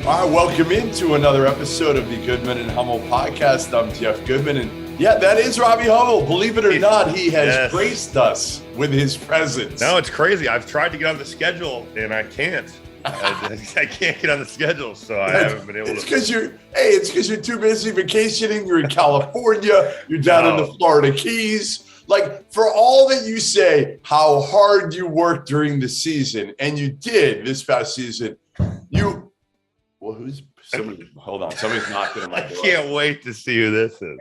All right, welcome into another episode of the Goodman and Hummel podcast. I'm Jeff Goodman, and yeah, that is Robbie Hummel. Believe it or not, he has graced us with his presence. No, it's crazy. I've tried to get on the schedule, and I can't. I can't get on the schedule, so I haven't been able to. It's because you're too busy vacationing. You're in California. You're down in the Florida Keys. Like, for all that you say, how hard you worked during the season, and you did this past season, hold on. Somebody's knocking on my door. I can't wait to see who this is.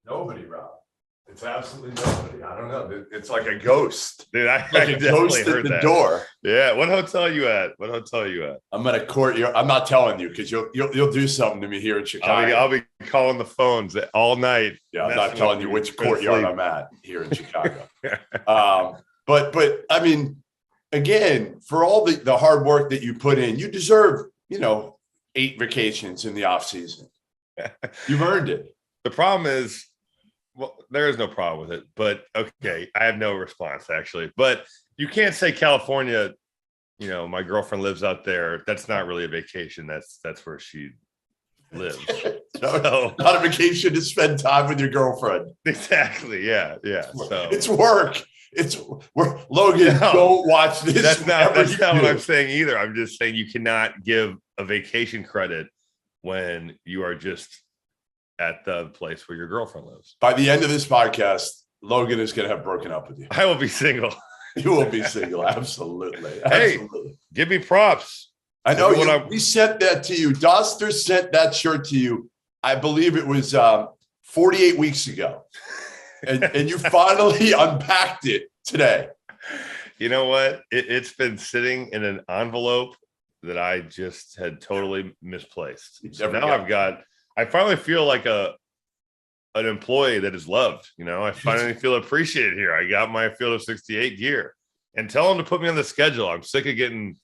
Nobody, Rob. It's absolutely nobody. I don't know. It's like a ghost. Dude, I like a ghost at the door. Yeah. What hotel are you at? I'm at a courtyard. I'm not telling you because you'll do something to me here in Chicago. I'll be calling the phones all night. Yeah, I'm not telling you which courtyard I'm at here in Chicago. But I mean, again, for all the hard work that you put in, you deserve, 8 vacations in the off season. You've earned it. The problem is, well, there is no problem with it, but okay, I have no response actually. But you can't say California, my girlfriend lives out there. That's not really a vacation. That's where she lives. Not a vacation to spend time with your girlfriend. Exactly. Yeah. So it's work. Logan, don't watch this. That's not what I'm saying either. I'm just saying you cannot give a vacation credit when you are just at the place where your girlfriend lives. By the end of this podcast, Logan is going to have broken up with you. I will be single. You will be single. Absolutely. Hey, give me props. I know we sent that to you. Doster sent that shirt to you. I believe it was 48 weeks ago. And you finally unpacked it today. You know what? It's been sitting in an envelope that I just had totally misplaced. So now I finally feel like an employee that is loved. I finally feel appreciated here. I got my Field of 68 gear, and tell them to put me on the schedule. I'm sick of getting,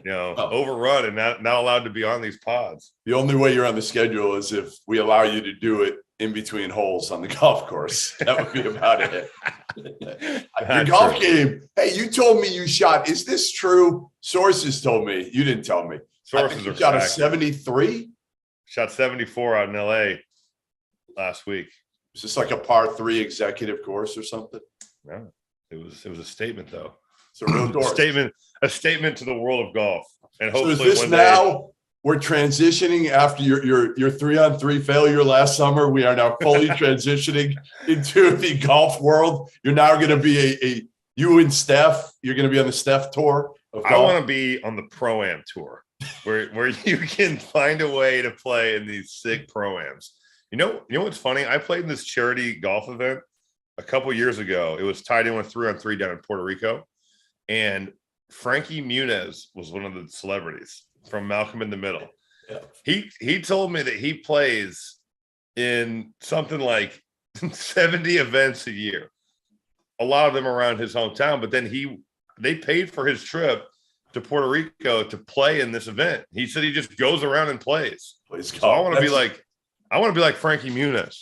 overrun and not allowed to be on these pods. The only way you're on the schedule is if we allow you to do it in between holes on the golf course. That would be about it. Your golf game. Hey, you told me you shot. Is this true? Sources told me. You didn't tell me. Sources you shot a 73. Shot 74 out in LA last week. Is this like a par 3 executive course or something? No, it was a statement though. It's a real door. A statement to the world of golf. And hopefully, so is this now we're transitioning after your 3-on-3 failure last summer? We are now fully transitioning into the golf world. You're now going to be you and Steph. You're going to be on the Steph tour of golf. I want to be on the Pro-Am tour. Where you can find a way to play in these sick pro-ams. You know what's funny? I played in this charity golf event a couple years ago. It was tied in with 3-on-3 down in Puerto Rico, and Frankie Muniz was one of the celebrities from Malcolm in the Middle. Yeah. He told me that he plays in something like 70 events a year. A lot of them around his hometown, but then they paid for his trip to Puerto Rico to play in this event. He said he just goes around and plays. So I want to be like Frankie Muniz.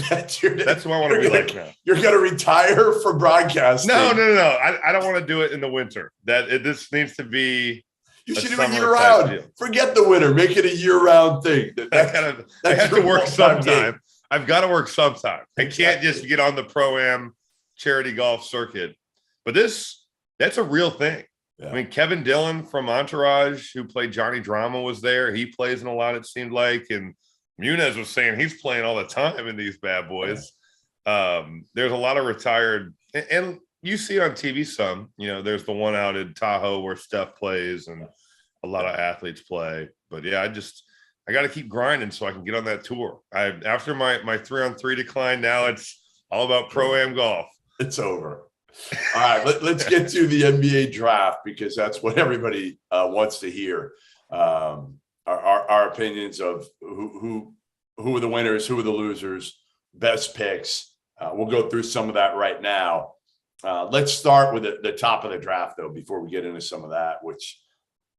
That's who I want to be like now. You're going to retire from broadcasting. No. I don't want to do it in the winter. This needs to be. You should do it year round. Forget the winter. Make it a year round thing. I have to work sometime. I've got to work sometime. I can't just get on the Pro-Am charity golf circuit. But that's a real thing. Yeah. I mean, Kevin Dillon from Entourage, who played Johnny Drama, was there. He plays in a lot, it seemed like. And Muniz was saying he's playing all the time in these bad boys. Yeah. There's a lot of retired. And you see on TV some, there's the one out in Tahoe where Steph plays and a lot of athletes play. But, yeah, I got to keep grinding so I can get on that tour. After my 3-on-3 decline, now it's all about Pro-Am golf. It's over. All right, let's get to the NBA draft because that's what everybody wants to hear. Our opinions of who are the winners, who are the losers, best picks. We'll go through some of that right now. Let's start with the top of the draft, though, before we get into some of that, which,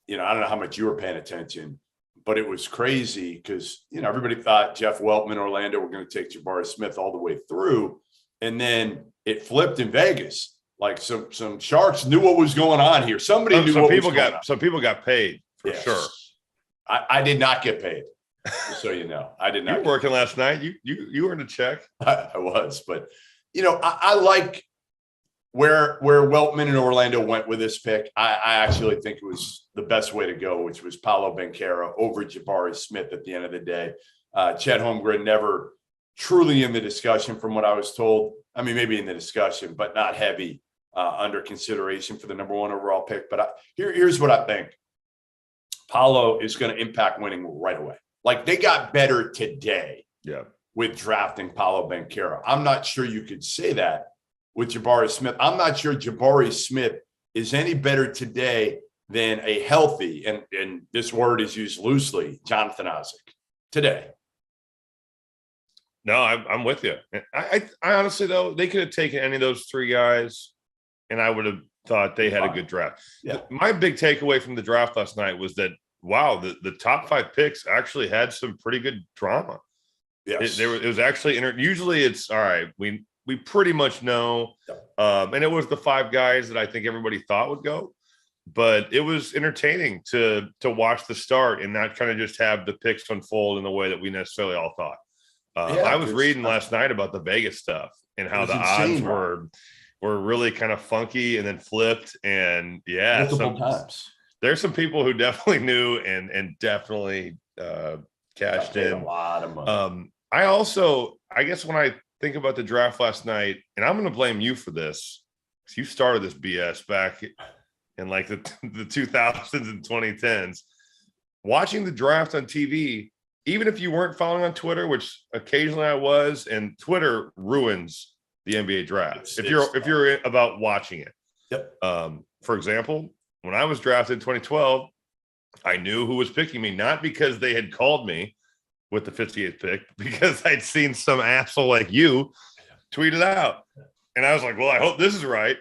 I don't know how much you were paying attention, but it was crazy because, everybody thought Jeff Weltman, Orlando were going to take Jabari Smith all the way through. And then it flipped in Vegas. Like some sharks knew what was going on here. Somebody knew what was going on. Some people got paid for sure. I did not get paid. Just so you know, I did not. You were working last night. You earned a check. I was, but I like where Weltman and Orlando went with this pick. I actually think it was the best way to go, which was Paolo Banchero over Jabari Smith at the end of the day. Chet Holmgren never truly in the discussion from what I was told. I mean, maybe in the discussion, but not heavy under consideration for the number 1 overall pick. But here's what I think. Paolo is going to impact winning right away. Like, they got better today with drafting Paolo Banchero. I'm not sure you could say that with Jabari Smith. I'm not sure Jabari Smith is any better today than a healthy, and this word is used loosely, Jonathan Isaac today. No, I'm with you. I honestly, though, they could have taken any of those 3 guys, and I would have thought they had a good draft. Yeah. My big takeaway from the draft last night was that, wow, the top 5 picks actually had some pretty good drama. Yes. It was actually usually it's all right. We pretty much know, and it was the 5 guys that I think everybody thought would go, but it was entertaining to watch the start and not kind of just have the picks unfold in the way that we necessarily all thought. I was reading last night about the Vegas stuff and how the odds were really kind of funky and then flipped, and multiple times. There's some people who definitely knew and definitely cashed in a lot of money. I guess when I think about the draft last night, and I'm going to blame you for this, because you started this BS back in like the 2000s and 2010s, watching the draft on TV, even if you weren't following on Twitter, which occasionally I was, and Twitter ruins the NBA draft if you're about watching it. Yep. For example, when I was drafted in 2012, I knew who was picking me, not because they had called me with the 58th pick, because I'd seen some asshole like you tweet it out. And I was like, well, I hope this is right.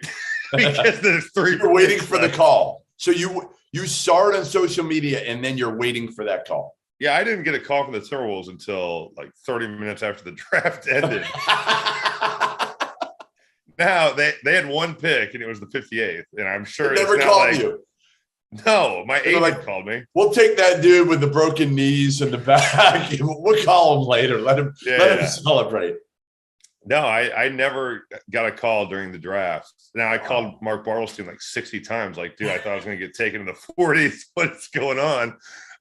Because there's 3. You're waiting for the call. So you saw it on social media and then you're waiting for that call. Yeah, I didn't get a call from the Timberwolves until like 30 minutes after the draft ended. Now they had 1 pick and it was the 58th, and I'm sure they never called you. No, my agent called me. We'll take that dude with the broken knees and the back. We'll call him later. Let him celebrate. No, I never got a call during the draft. Now I called Mark Bartelstein like 60 times. Like, dude, I thought I was going to get taken in the 40s. What's going on?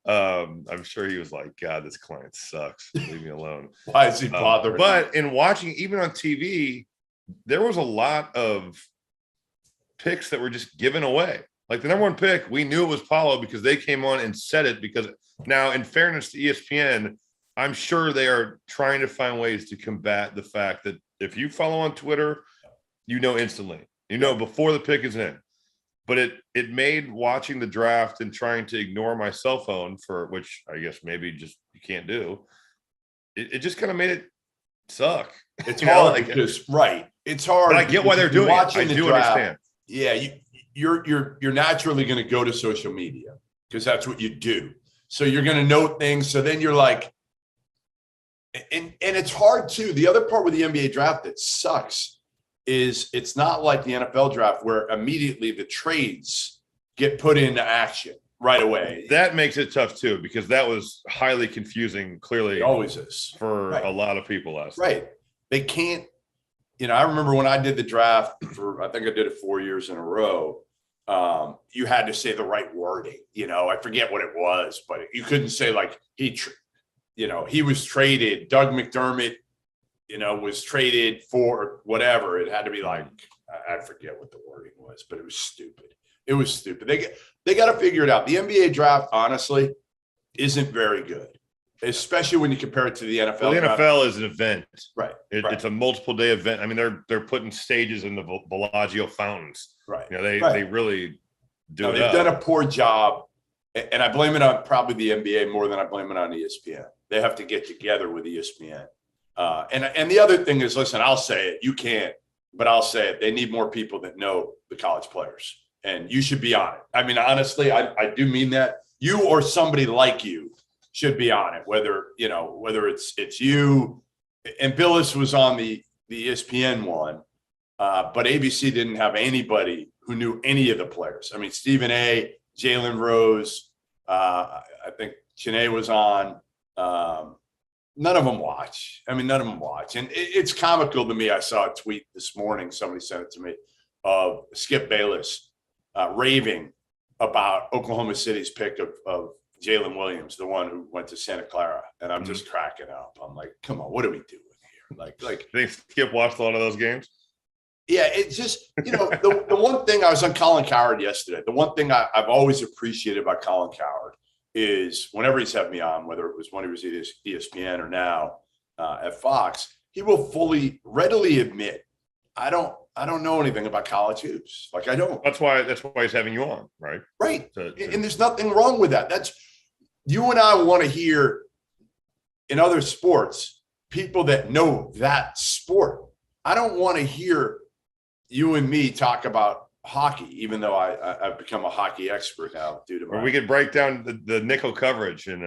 I'm sure he was like, God, this client sucks. Leave me alone. Why is he bothering? But in watching, even on TV, there was a lot of picks that were just given away. Like the number 1 pick, we knew it was Paolo because they came on and said it. Because now, in fairness to ESPN, I'm sure they are trying to find ways to combat the fact that if you follow on Twitter, you know instantly, before the pick is in. But it made watching the draft and trying to ignore my cell phone, for which I guess maybe just you can't do. It just kind of made it suck. It's hard because it's hard. But I get why they're doing it. I do understand. Yeah, you're naturally going to go to social media because that's what you do. So you're going to note things. So then you're like, and it's hard too. The other part with the NBA draft that sucks is it's not like the NFL draft where immediately the trades get put into action right away. That makes it tough too, because that was highly confusing. Clearly, it always is for a lot of people last night. Right. They can't. I remember when I did the draft I think I did it 4 years in a row. You had to say the right wording. I forget what it was, but you couldn't say like he was traded. Doug McDermott, was traded for whatever. It had to be like, I forget what the wording was, but it was stupid. It was stupid. They got to figure it out. The NBA draft, honestly, isn't very good, especially when you compare it to the NFL. Well, the NFL is an event, right? It's a multiple day event. I mean, they're putting stages in the Bellagio fountains, right? They really do. They've done a poor job, and I blame it on probably the NBA more than I blame it on ESPN. They have to get together with ESPN. And the other thing is, listen, I'll say it. You can't, but I'll say it. They need more people that know the college players, and you should be on it. I mean, honestly, I do mean that. You or somebody like you should be on it, whether it's you. And Billis was on the ESPN one, but ABC didn't have anybody who knew any of the players. I mean, Stephen A., Jalen Rose, I think Chennai was on. None of them watch. I mean, none of them watch. And it's comical to me. I saw a tweet this morning. Somebody sent it to me of Skip Bayless raving about Oklahoma City's pick of Jalen Williams, the one who went to Santa Clara. And I'm just cracking up. I'm like, come on, what are we doing here? Like, I think Skip watched a lot of those games. Yeah, it's just, the one thing I was on Colin Cowherd yesterday. The one thing I've always appreciated about Colin Cowherd is whenever he's had me on, whether it was when he was at ESPN or now at Fox, he will readily admit, I don't know anything about college hoops. Like I don't. That's why he's having you on, right? Right. And there's nothing wrong with that. That's you and I want to hear in other sports, people that know that sport. I don't want to hear you and me talk about hockey, even though I've become a hockey expert now due to or we could break down the nickel coverage in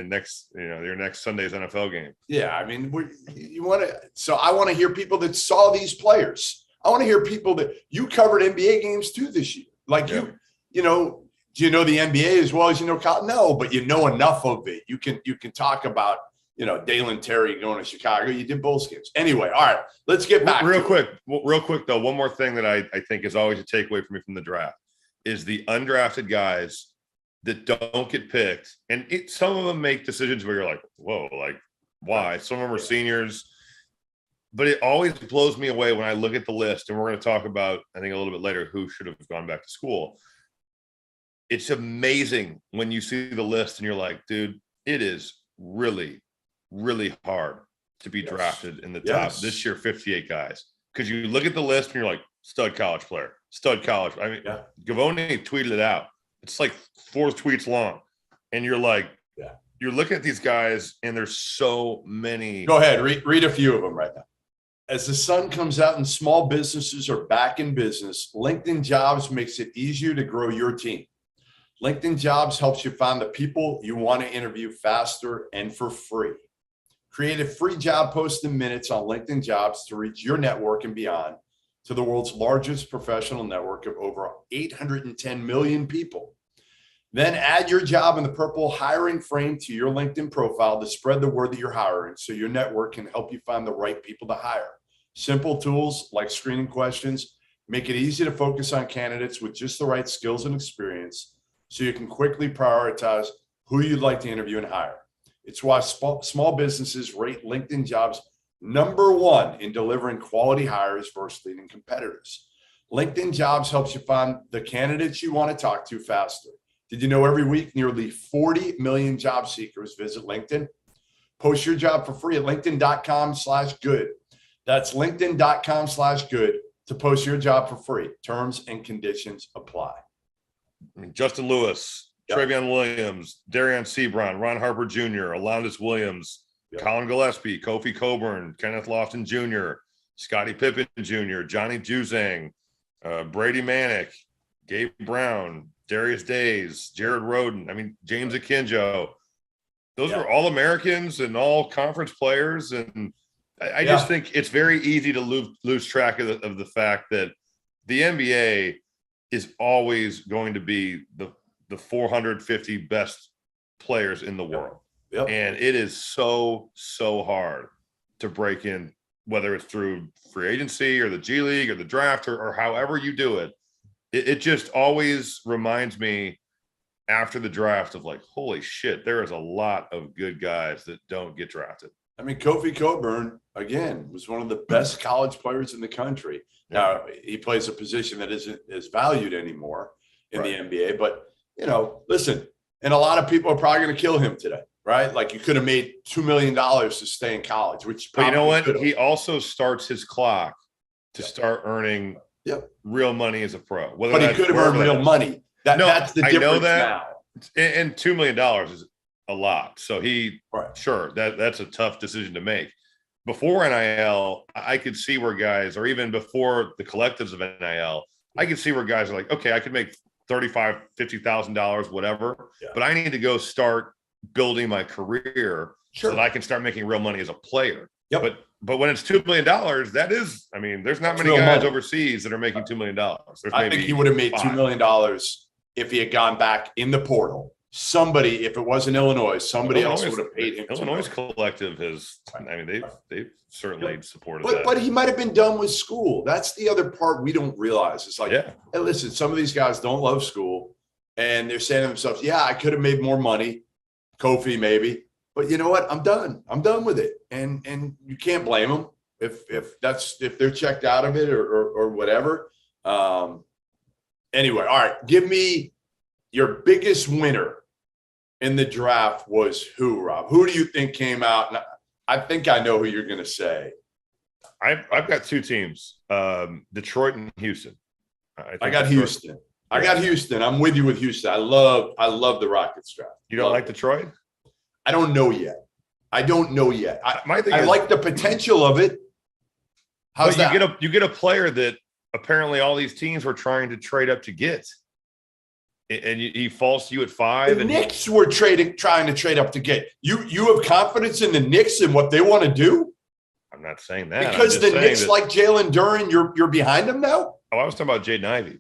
next, your next Sunday's NFL game. Yeah. I mean, so I want to hear people that saw these players. I want to hear people that you covered NBA games too this year. Like do you know the NBA as well as college? No, but you know enough of it. You can talk about, Dalen Terry going to Chicago. You did both games. Anyway, all right, let's get back. Real quick, though, one more thing that I think is always a takeaway for me from the draft is the undrafted guys that don't get picked. And some of them make decisions where you're like, whoa, like why? Some of them are seniors. But it always blows me away when I look at the list, and we're going to talk about, I think a little bit later, who should have gone back to school. It's amazing when you see the list and you're like, dude, it is really, really hard to be drafted in the top this year, 58 guys. Because you look at the list and you're like, stud college player. I mean, Gavoni tweeted it out. It's like 4 tweets long. And you're like, you're looking at these guys and there's so many. Go ahead, read a few of them right now. As the sun comes out and small businesses are back in business, LinkedIn Jobs makes it easier to grow your team. LinkedIn Jobs helps you find the people you want to interview faster and for free. Create a free job post in minutes on LinkedIn Jobs to reach your network and beyond to the world's largest professional network of over 810 million people. Then add your job in the purple hiring frame to your LinkedIn profile to spread the word that you're hiring so your network can help you find the right people to hire. Simple tools like screening questions make it easy to focus on candidates with just the right skills and experience so you can quickly prioritize who you'd like to interview and hire. It's why small businesses rate LinkedIn Jobs #1 in delivering quality hires versus leading competitors. LinkedIn Jobs helps you find the candidates you want to talk to faster. Did you know every week nearly 40 million job seekers visit LinkedIn? Post your job for free at linkedin.com/good. That's linkedin.com/good to post your job for free. Terms and conditions apply. I mean, Justin Lewis, Travion Williams, Darian Sebron, Ron Harper Jr., Alondis Williams, Colin Gillespie, Kofi Coburn, Kenneth Lofton Jr., Scottie Pippen Jr., Johnny Juzang, Brady Manick, Gabe Brown, Darius Days, Jared Roden. I mean, James Akinjo. Those are all Americans and all conference players. And I just think it's very easy to lose track of the fact that the NBA is always going to be the 450 best players in the world. Yep. And it is so hard to break in, whether it's through free agency or the G League or the draft or however you do it. It just always reminds me after the draft of like, holy shit, there is a lot of good guys that don't get drafted. I mean, Kofi Coburn, again, was one of the best college players in the country. Now, he plays a position that isn't as valued anymore in the NBA. But, listen, and a lot of people are probably going to kill him today, right? Like you could have made $2 million to stay in college, which but you know what? He also starts his clock to start earning real money as a pro. But he could have earned real money. That's the difference. I know that now. And $2 million is a lot. So that's a tough decision to make. Before NIL, I could see where guys, or even before the collectives of NIL, I could see where guys are like, okay, I could make $35,000, $50,000, whatever, but I need to go start building my career so that I can start making real money as a player. Yep. But when it's $2 million, that is, I mean, there's not many guys overseas that are making $2 million. I think he would have made $2 million if he had gone back in the portal, somebody, if it wasn't Illinois, somebody else Illinois- would have paid him. Illinois collective has, I mean, they've certainly supported But that. but he might have been done with school. That's the other part we don't realize. It's like, Yeah. hey, listen, some of these guys don't love school, and they're saying to themselves, "Yeah, I could have made more money, Kofi maybe, but you know what? I'm done. I'm done with it." And you can't blame them if they're checked out of it or whatever. Anyway, all right, give me your biggest winner in the draft was who, Rob? Who do you think came out? And I think I know who you're going to say. I've got two teams, Detroit and Houston. I got Houston. I got Houston. I'm with you with Houston. I love the Rockets draft. You don't like Detroit? I don't know yet. I My thing is, like the potential of it. How's that? You get a player that apparently all these teams were trying to trade up to get, and he falls to you at 5. The and Knicks were trying to trade up to get you. You have confidence in the Knicks and what they want to do? I'm not saying that Because the Knicks like Jalen Duren. You're behind them now. Oh, I was talking about Jaden Ivey.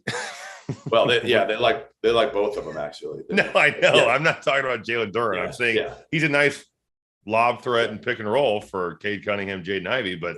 Well, they like both of them actually. No, I know. Yeah. I'm not talking about Jalen Duren. I'm saying he's a nice lob threat and pick and roll for Cade Cunningham, Jaden Ivey, but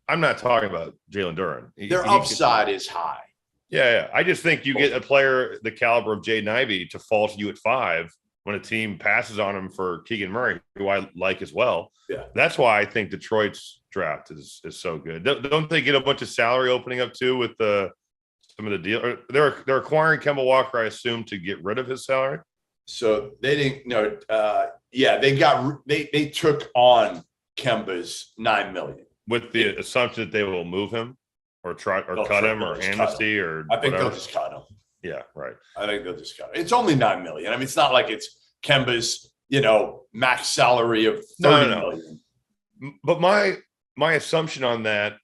I'm not talking about Jalen Duren. Their upside is high. Yeah. I just think you get a player the caliber of Jaden Ivey to fall to you at 5 when a team passes on him for Keegan Murray, who I like as well. Yeah. That's why I think Detroit's draft is so good. Don't they get a bunch of salary opening up too with some of the deal? They're acquiring Kemba Walker, I assume, to get rid of his salary. So they didn't know. They took on Kemba's $9 million with the assumption that they will move him or cut him or amnesty or I think whatever. they'll just cut him. Yeah, right. I think they'll just cut him. It's only $9 million. I mean, it's not like it's Kemba's, max salary of $30 million. But my assumption on that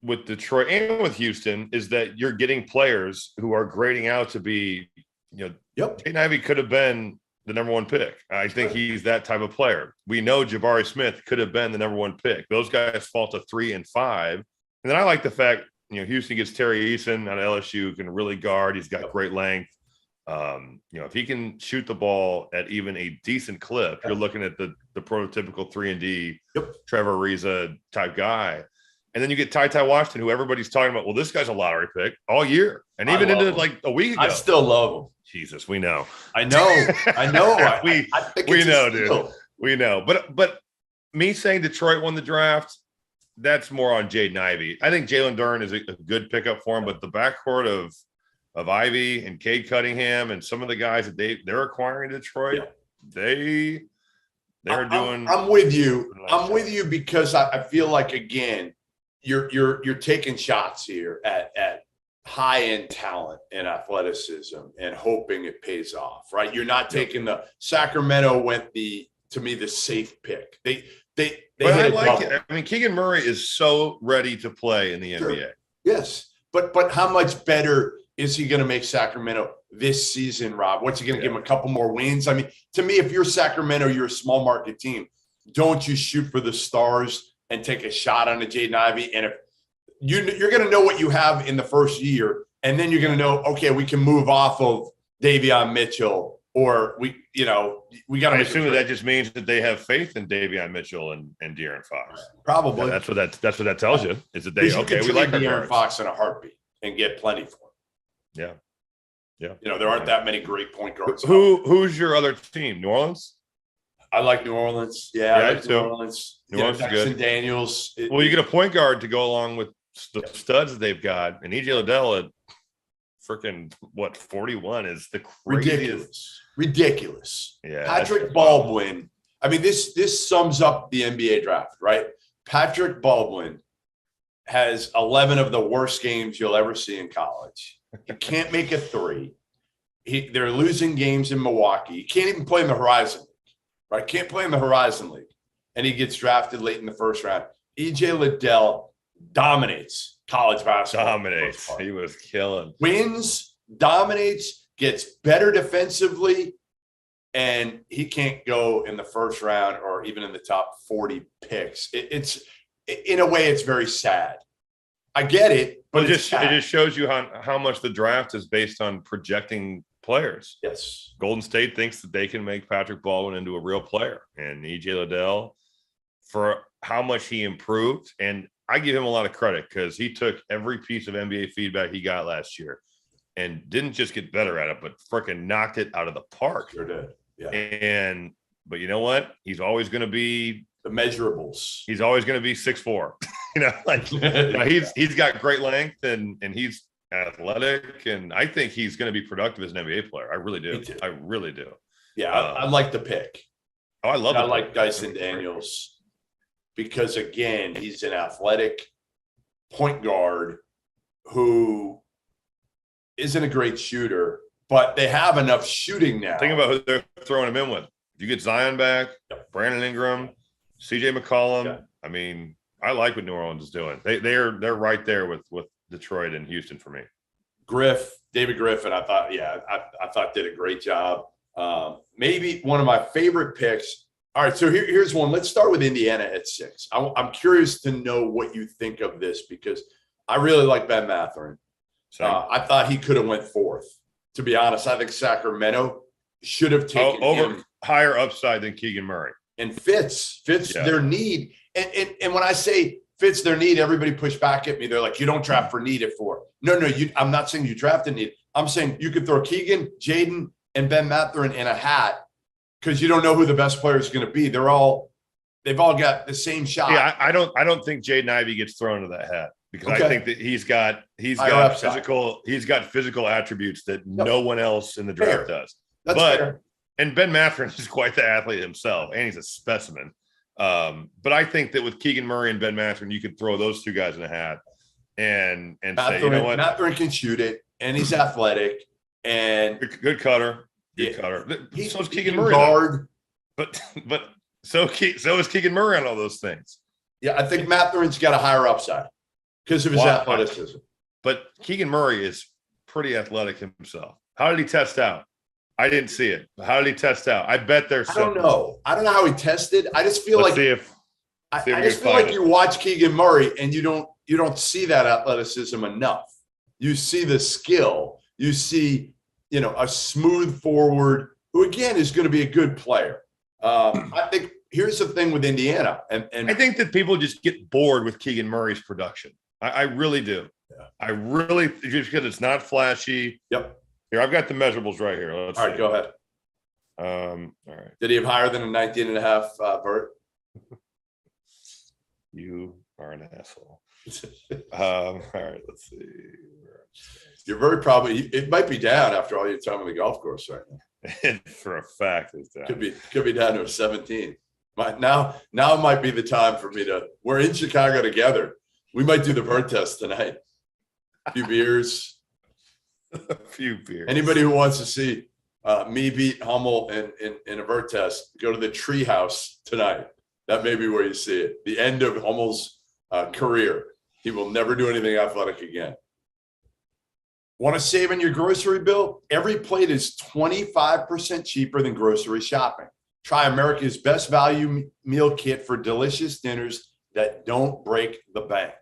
with Detroit and with Houston is that you're getting players who are grading out to be, Jaden Ivey could have been the number 1 pick. I think he's that type of player. We know Jabari Smith could have been the number 1 pick. Those guys fall to 3 and 5. And then I like the fact, Houston gets Terry Eason out of LSU, who can really guard. He's got great length. If he can shoot the ball at even a decent clip, you're looking at the prototypical 3-and-D, Trevor Ariza type guy. And then you get Ty Washington, who everybody's talking about. Well, this guy's a lottery pick all year, and even into like a week ago. I still love him. Jesus, we know. I know. we know, dude. We know. But me saying Detroit won the draft, that's more on Jaden Ivey. I think Jalen Duren is a good pickup for him, but the backcourt of Ivey and Cade Cunningham and some of the guys that they're acquiring in Detroit, they're doing. I'm with you. I'm with you because I feel like, again, you're taking shots here at high-end talent and athleticism and hoping it pays off, right? You're not taking Sacramento went to me the safe pick. They but I like it. I mean, Keegan Murray is so ready to play in the NBA. Yes, but how much better is he going to make Sacramento this season, Rob? What's he going to give him, a couple more wins? I mean, to me, if you're Sacramento, you're a small market team. Don't you shoot for the stars and take a shot on a Jaden Ivey? And if you're going to know what you have in the first year, and then you're going to know, okay, we can move off of Davion Mitchell, or we got to. I assume that just means that they have faith in Davion Mitchell and De'Aaron Fox. Probably. Yeah, that's what that tells you. Is that we like De'Aaron Fox in a heartbeat and get plenty for him. Yeah. There aren't that many great point guards. Who's your other team? New Orleans? I like New Orleans. Yeah, I like New Orleans. New Orleans is good. Daniels. You get a point guard to go along with the studs that they've got, and EJ Liddell at freaking 41 is the craziest. Ridiculous. Yeah, Patrick Baldwin. I mean, this sums up the NBA draft, right? Patrick Baldwin has 11 of the worst games you'll ever see in college. He can't make a 3. They're losing games in Milwaukee. He can't even play in the Horizon League, right? Can't play in the Horizon League. And he gets drafted late in the first round. EJ Liddell dominates college basketball. He was killing. Wins, dominates, gets better defensively, and he can't go in the first round or even in the top 40 picks. It's in a way, it's very sad. I get it, but it just shows you how much the draft is based on projecting players. Yes. Golden State thinks that they can make Patrick Baldwin into a real player, and EJ Liddell, for how much he improved, and I give him a lot of credit because he took every piece of NBA feedback he got last year and didn't just get better at it, but freaking knocked it out of the park. Sure did. Yeah. But you know what? He's always going to be the measurables. He's always going to be 6'4". He's got great length and he's athletic, and I think he's going to be productive as an NBA player. I really do. I really do. Yeah, I like the pick. Oh, I love. I like Dyson Daniels because, again, he's an athletic point guard who isn't a great shooter, but they have enough shooting now. Think about who they're throwing him in with. If you get Zion back, Brandon Ingram, CJ McCollum. I mean, I like what New Orleans is doing. They're right there with Detroit and Houston for me. David Griffin, I thought did a great job. Maybe one of my favorite picks. All right, so here's one. Let's start with Indiana at 6. I'm curious to know what you think of this because I really like Ben Mathurin. I thought he could have went 4th. To be honest, I think Sacramento should have taken him higher upside than Keegan Murray. And fits their need. And when I say fits their need, everybody push back at me. They're like, you don't draft for need at 4. No, I'm not saying you drafted need. I'm saying you could throw Keegan, Jaden, and Ben Mathurin in a hat because you don't know who the best player is going to be. They've all got the same shot. Yeah, I don't think Jaden Ivey gets thrown into that hat because I think that he's got physical attributes that no one else in the draft does. That's fair. And Ben Mathurin is quite the athlete himself, and he's a specimen. But I think that with Keegan Murray and Ben Mathurin, you could throw those two guys in a hat and say, you know what? Mathurin can shoot it, and he's athletic, and good cutter. So is Keegan Murray. Guard. But so is Keegan Murray on all those things. Yeah, I think Mathurin's got a higher upside because of his athleticism. But Keegan Murray is pretty athletic himself. How did he test out? I didn't see it. How did he test out? I bet there's. I don't know how he tested. I just feel like you watch Keegan Murray and you don't see that athleticism enough. You see the skill. You see, a smooth forward who again is going to be a good player. I think here's the thing with Indiana, and I think that people just get bored with Keegan Murray's production. I really do. Yeah. I really just because it's not flashy. Yep. Here, I've got the measurables right here. All right, go ahead. All right. Did he have higher than a 19.5 vert? You are an asshole. All right, let's see. You're very probably. It might be down after all your time on the golf course right now. For a fact, it's down. Could be down to a 17. Now might be the time for me to. We're in Chicago together. We might do the vert test tonight. A few beers. A few beers. Anybody who wants to see me beat Hummel in a vert test, go to the Treehouse tonight. That may be where you see it. The end of Hummel's career. He will never do anything athletic again. Want to save on your grocery bill? Every plate is 25% cheaper than grocery shopping. Try America's best value meal kit for delicious dinners that don't break the bank.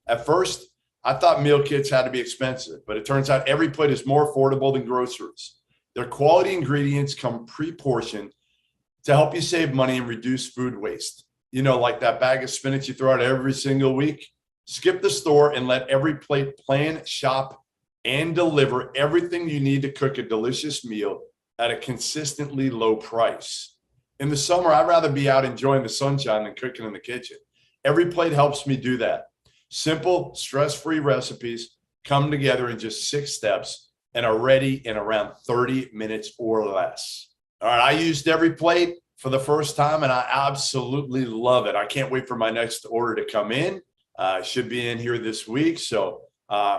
At first, I thought meal kits had to be expensive, but it turns out every plate is more affordable than groceries. Their quality ingredients come pre-portioned to help you save money and reduce food waste. Like that bag of spinach you throw out every single week. Skip the store and let every plate plan, shop, and deliver everything you need to cook a delicious meal at a consistently low price. In the summer, I'd rather be out enjoying the sunshine than cooking in the kitchen. Every plate helps me do that. Simple, stress-free recipes come together in just 6 steps and are ready in around 30 minutes or less. All right, I used every plate for the first time, and I absolutely love it. I can't wait for my next order to come in. Should be in here this week. So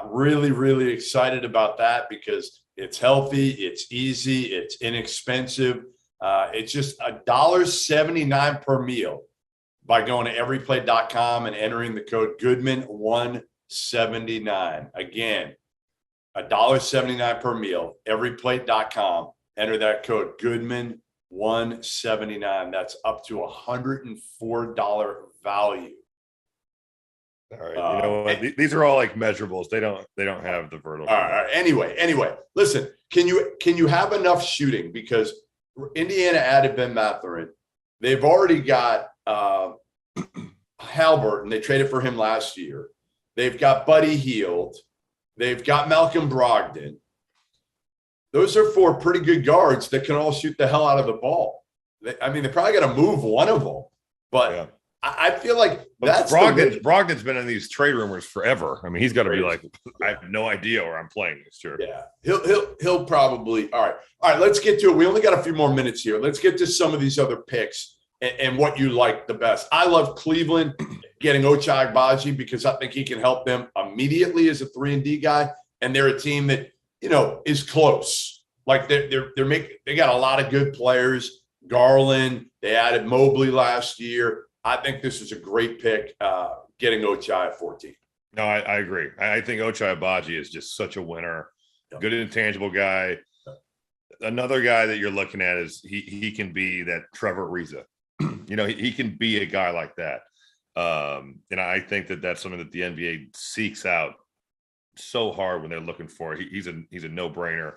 really, really excited about that because it's healthy, it's easy, it's inexpensive. It's just $1.79 per meal by going to everyplate.com and entering the code Goodman179. Again, $1.79 per meal, everyplate.com. Enter that code Goodman179. That's up to $104 value. All right. You know what? These are all like measurables. They don't have the vertical. All right. Anyway, listen, can you have enough shooting? Because Indiana added Ben Mathurin. They've already got Halbert, they traded for him last year. They've got Buddy Hield. They've got Malcolm Brogdon. Those are 4 pretty good guards that can all shoot the hell out of the ball. They probably got to move one of them, but yeah. I feel like that's Brogdon's been in these trade rumors forever. I mean, he's got to be like, I have no idea where I'm playing next year. Yeah, he'll probably. All right. Let's get to it. We only got a few more minutes here. Let's get to some of these other picks and what you like the best. I love Cleveland getting Ochai Agbaji because I think he can help them immediately as a 3-and-D guy, and they're a team that is close. Like they got a lot of good players. Garland, they added Mobley last year. I think this is a great pick, getting Ochai at 14. No, I agree. I think Ochai Agbaji is just such a winner. Yep. Good intangible guy. Yep. Another guy that you're looking at is he can be that Trevor Ariza. He can be a guy like that. And I think that's something that the NBA seeks out so hard when they're looking for it. He's a no-brainer.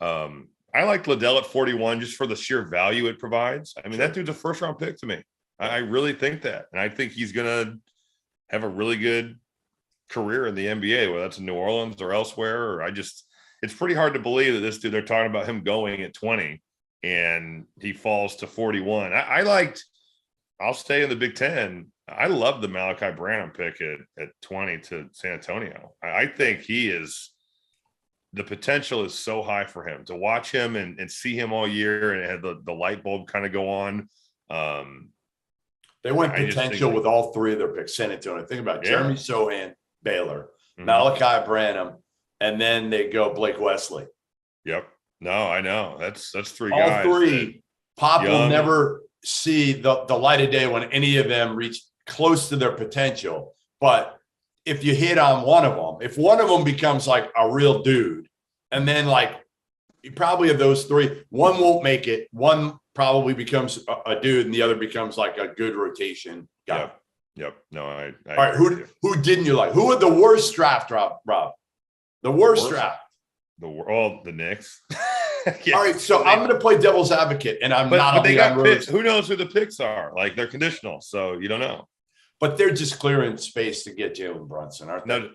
I like Liddell at 41 just for the sheer value it provides. I mean, that dude's a first-round pick to me. I really think that. And I think he's going to have a really good career in the NBA, whether that's in New Orleans or elsewhere. It's pretty hard to believe that this dude, they're talking about him going at 20 and he falls to 41. I'll stay in the Big Ten. I love the Malachi Branham pick at 20 to San Antonio. I think the potential is so high for him to watch him and see him all year and have the light bulb kind of go on. They went potential with all 3 of their picks. San Antonio. Think about Jeremy Sohan, Baylor, Malachi Branham, and then they go Blake Wesley. Yep. No, I know. That's 3 all guys. All 3. Pop will never see the light of day when any of them reach close to their potential. But if you hit on one of them, if one of them becomes like a real dude, and then like you probably of those 3, one won't make it. One probably becomes a dude, and the other becomes like a good rotation guy. Yep. No, I all right. Who didn't you like? Who had the worst draft, Rob? The worst draft. The Knicks. All right, so I'm going to play devil's advocate, and but they got picks. Who knows who the picks are? Like they're conditional, so you don't know. But they're just clearing space to get Jalen Brunson, aren't they? No,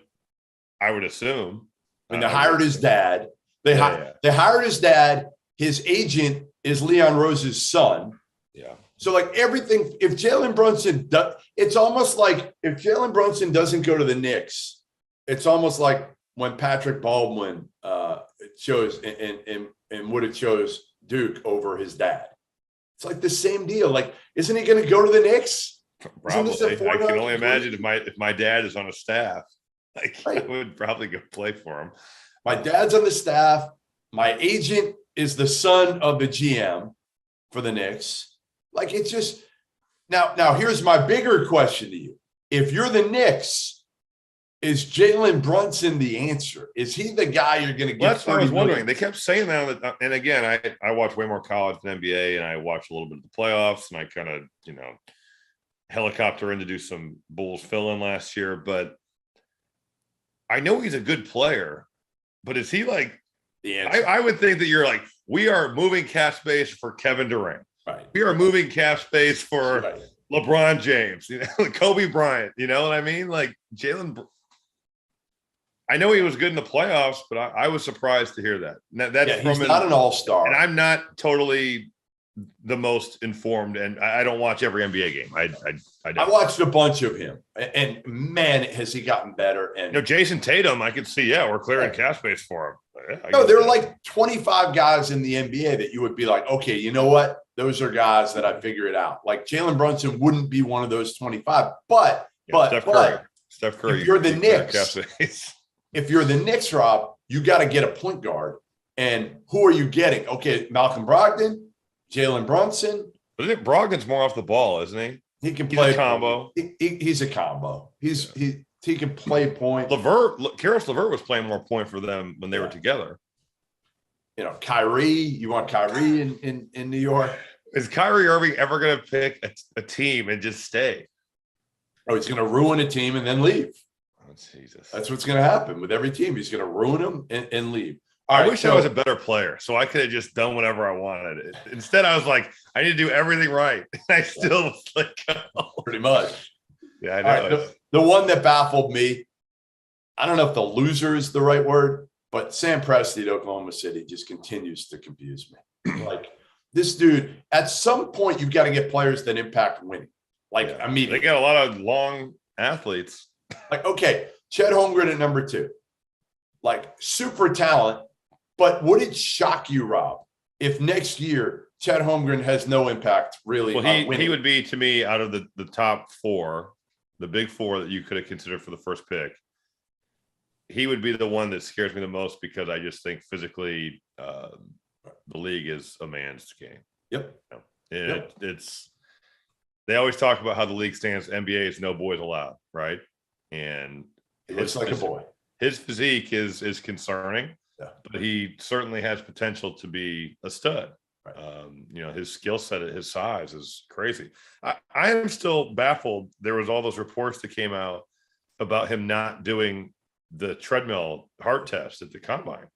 I would assume. I mean, they hired his dad. They hired his dad. His agent is Leon Rose's son. Yeah. So like everything, if Jalen Brunson does, it's almost like if Jalen Brunson doesn't go to the Knicks, it's almost like when Patrick Baldwin chose and would have chose Duke over his dad. It's like the same deal. Like, isn't he going to go to the Knicks? Probably. I can only imagine if my dad is on a staff, I would probably go play for him. My dad's on the staff. My agent is the son of the GM for the Knicks. Like, it's just now here's my bigger question to you. If you're the Knicks, is Jalen Brunson the answer? Is he the guy you're going to get? That's what I was wondering. They kept saying that. And again, I watch way more college than NBA, and I watch a little bit of the playoffs, and I kind of, helicopter in to do some Bulls fill-in last year. But I know he's a good player, but is he like the answer? I would think that you're like, we are moving cap space for Kevin Durant. Right. We are moving cap space for LeBron James, Kobe Bryant. You know what I mean? Like Jalen. I know he was good in the playoffs, but I was surprised to hear that. He's not an all-star. And I'm not totally the most informed, and I don't watch every NBA game. I watched a bunch of him, and man, has he gotten better. And Jason Tatum, I could see, we're clearing cap space for him. There are like 25 guys in the NBA that you would be like, okay, you know what? Those are guys that I figure it out. Like Jalen Brunson wouldn't be one of those 25, but Steph Curry, if you're the Knicks, if you're the Knicks, Rob, you got to get a point guard. And who are you getting? Okay, Malcolm Brogdon, Jalen Brunson. But Brogdon's more off the ball, isn't he? He can play a combo. He's a combo. He can play point. Karis LeVert was playing more point for them when they were together. Kyrie. You want Kyrie in New York? Is Kyrie Irving ever going to pick a team and just stay? Oh, he's going to ruin a team and then leave. Oh, Jesus. That's what's going to happen with every team. He's going to ruin them and leave. I wish I was a better player, so I could have just done whatever I wanted. Instead, I was like, I need to do everything right. And I still was like, oh. Pretty much. Yeah, I know. Right, the one that baffled me, I don't know if the loser is the right word, but Sam Presti at Oklahoma City just continues to confuse me. Like, this dude, at some point, you've got to get players that impact winning. Like, I mean, they got a lot of long athletes. Like, okay, Chet Holmgren at number 2, like super talent. But would it shock you, Rob, if next year Chet Holmgren has no impact really? Well, he would be, to me, out of the top 4, the big 4 that you could have considered for the first pick. He would be the one that scares me the most because I just think physically the league is a man's game. Yep. It's they always talk about how the league stands. NBA is no boys allowed, right? And he looks like a boy. His physique is concerning. Yeah. But he certainly has potential to be a stud. Right. His skill set at his size is crazy. I am still baffled. There was all those reports that came out about him not doing the treadmill heart test at the combine.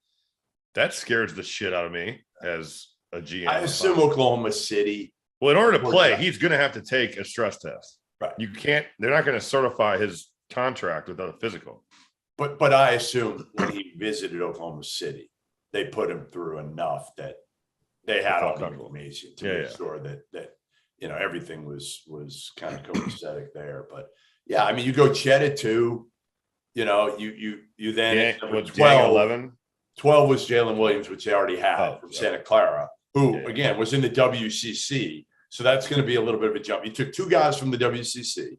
That scares the shit out of me as a GM. I assume Oklahoma City. Well, in order to play, he's going to have to take a stress test. Right. You can't. They're not going to certify his contract without a physical. But I assume when he visited Oklahoma City, they put him through enough that they had all the information to make sure that everything was kind of copacetic there. But yeah, I mean, you go Chet at 2, you then 12, 11. 12 was Jalen Williams, which they already had from Santa Clara, who again was in the WCC. So that's going to be a little bit of a jump. You took 2 guys from the WCC,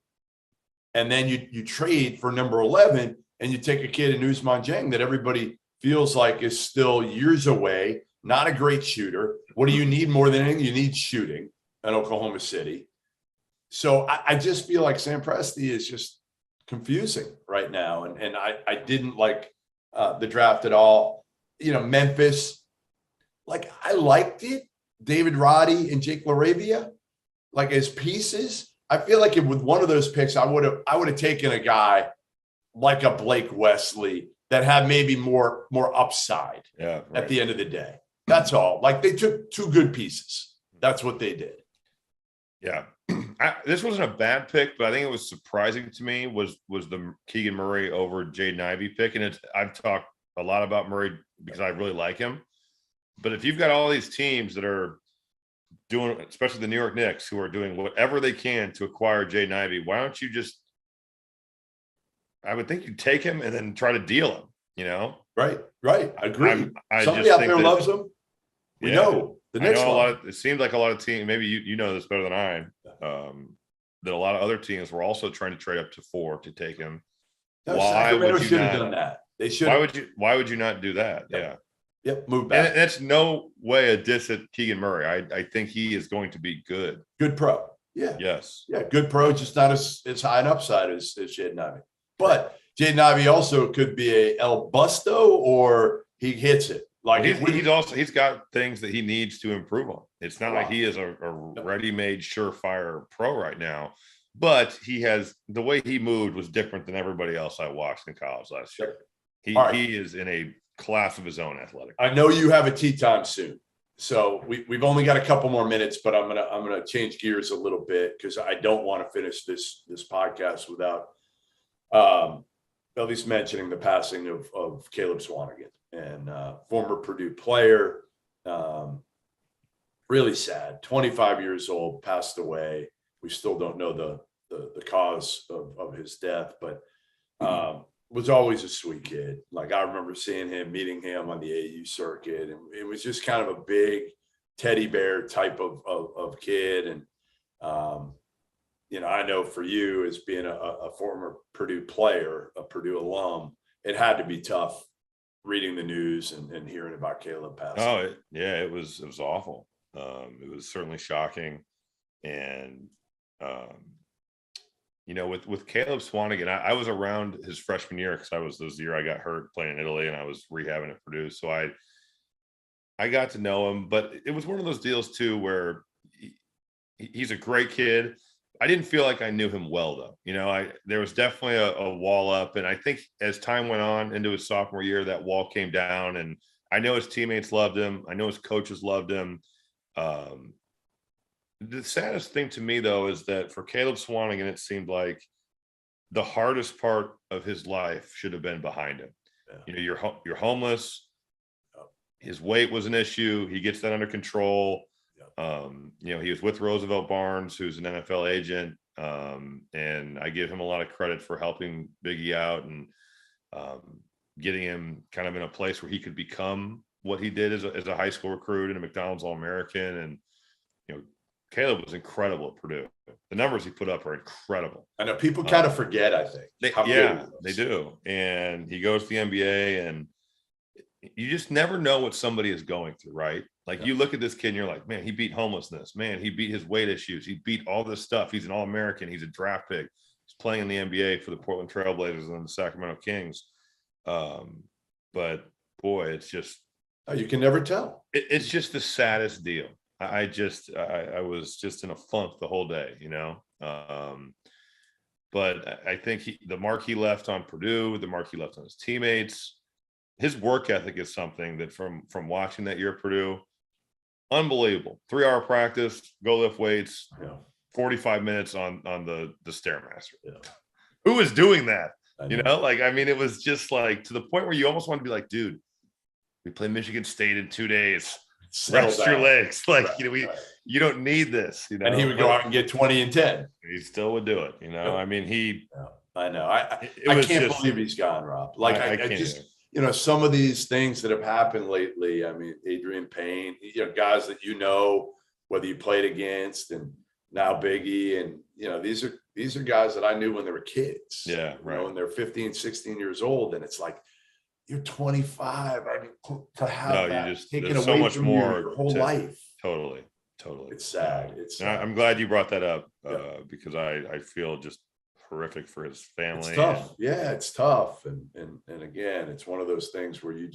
and then you trade for number 11. And you take a kid in Ousmane Dieng that everybody feels like is still years away, not a great shooter. What do you need more than anything? You need shooting at Oklahoma City. So I just feel like Sam Presti is just confusing right now. And I didn't like the draft at all. Memphis, like I liked it. David Roddy and Jake LaRavia, like as pieces. I feel like with one of those picks, I would have taken a guy like a Blake Wesley that had maybe more upside at the end of the day. That's all. Like they took 2 good pieces. That's what they did. Yeah. This wasn't a bad pick, but I think it was surprising to me was the Keegan Murray over Jaden Ivey pick. And I've talked a lot about Murray because I really like him. But if you've got all these teams that are doing, especially the New York Knicks, who are doing whatever they can to acquire Jaden Ivey, why don't you just, I would think you'd take him and then try to deal him, Right. I agree. I Somebody out there loves him. We know. The Knicks it seems like a lot of teams, maybe you know this better than I, that a lot of other teams were also trying to trade up to 4 to take him. No, Sacramento should have done that. They should. Why would you not do that? Yep. Move back. And that's no way a diss at Keegan Murray. I think he is going to be good. Good pro. Yeah. Yes. Yeah. Good pro, just not as high an upside as Jaden Ivey. But Jaden Ivey also could be a El Busto, or he hits it. Like he's got things that he needs to improve on. It's not like he is a ready-made surefire pro right now, but he has, the way he moved was different than everybody else I watched in college last year. He is in a class of his own athletic. I know you have a tea time soon, so we've only got a couple more minutes, but I'm gonna change gears a little bit because I don't want to finish this podcast without at least mentioning the passing of Caleb Swanigan, and former Purdue player. Really sad. 25 years old, passed away. We still don't know the cause of his death, but was always a sweet kid. Like I remember meeting him on the AU circuit, and it was just kind of a big teddy bear type of kid. And I know for you, as being a former Purdue player, a Purdue alum, it had to be tough reading the news and hearing about Caleb passing. Oh, it was awful. It was certainly shocking. And, with Caleb Swanigan, I was around his freshman year because this year I got hurt playing in Italy and I was rehabbing at Purdue. So I got to know him, but it was one of those deals too, where he's a great kid. I didn't feel like I knew him well though. There was definitely a wall up. And I think as time went on into his sophomore year, that wall came down and I know his teammates loved him. I know his coaches loved him. The saddest thing to me, though, is that for Caleb Swanigan, it seemed like the hardest part of his life should have been behind him. Yeah. You're homeless. His weight was an issue. He gets that under control. He was with Roosevelt Barnes, who's an NFL agent. And I give him a lot of credit for helping Biggie out and getting him kind of in a place where he could become what he did as a high school recruit and a McDonald's All-American. And, Caleb was incredible at Purdue. The numbers he put up are incredible. I know people kind of forget, I think. They do. And he goes to the NBA, and you just never know what somebody is going through, right? Like you look at this kid and you're like, man, he beat homelessness. Man, he beat his weight issues. He beat all this stuff. He's an All-American. He's a draft pick. He's playing in the NBA for the Portland Trailblazers and the Sacramento Kings. But boy, it's just you can never tell. It's just the saddest deal. I was just in a funk the whole day, but I think the mark he left on Purdue, the mark he left on his teammates, his work ethic is something that from watching that year at Purdue, unbelievable. 3-hour practice, go lift weights, 45 minutes on the Stairmaster. Yeah. Who is doing that? It was just like to the point where you almost want to be like, dude, we play Michigan State in 2 days. Rest your legs. You don't need this, And he would go out and get 20 and 10. He still would do it, I know. I can't believe he's gone, Rob. I just, some of these things that have happened lately. Adrian Payne, guys that whether you played against, and now Biggie, and these are guys that I knew when they were kids. Yeah, right. When they're 15, 16 years old, and it's like, you're 25. To have that taken away so much from more your whole life. Totally. It's sad. I'm glad you brought that up because I feel just horrific for his family. It's tough. It's tough. And again, it's one of those things where you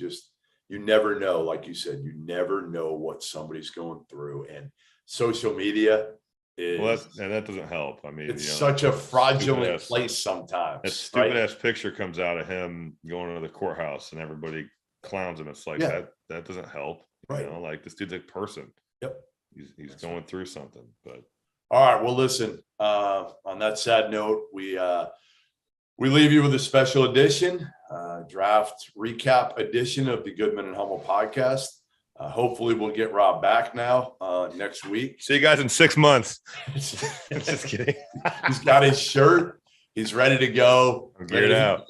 never know. Like you said, you never know what somebody's going through. And social media that doesn't help. It's such a fraudulent place sometimes. That stupid ass picture comes out of him going to the courthouse and everybody clowns him. It's like that doesn't help. Right. This dude's a person. Yep. He's going through something. But all right. Well, listen, on that sad note, we leave you with a special edition, draft recap edition of the Goodman and Hummel podcast. Hopefully we'll get Rob back now next week. See you guys in 6 months. Just kidding. He's got his shirt. He's ready to go. I'm geared out.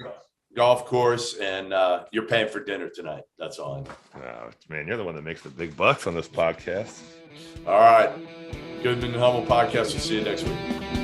Golf course, and you're paying for dinner tonight. That's all I know. Oh, man, you're the one that makes the big bucks on this podcast. All right. Goodman and Hummel podcast. We'll see you next week.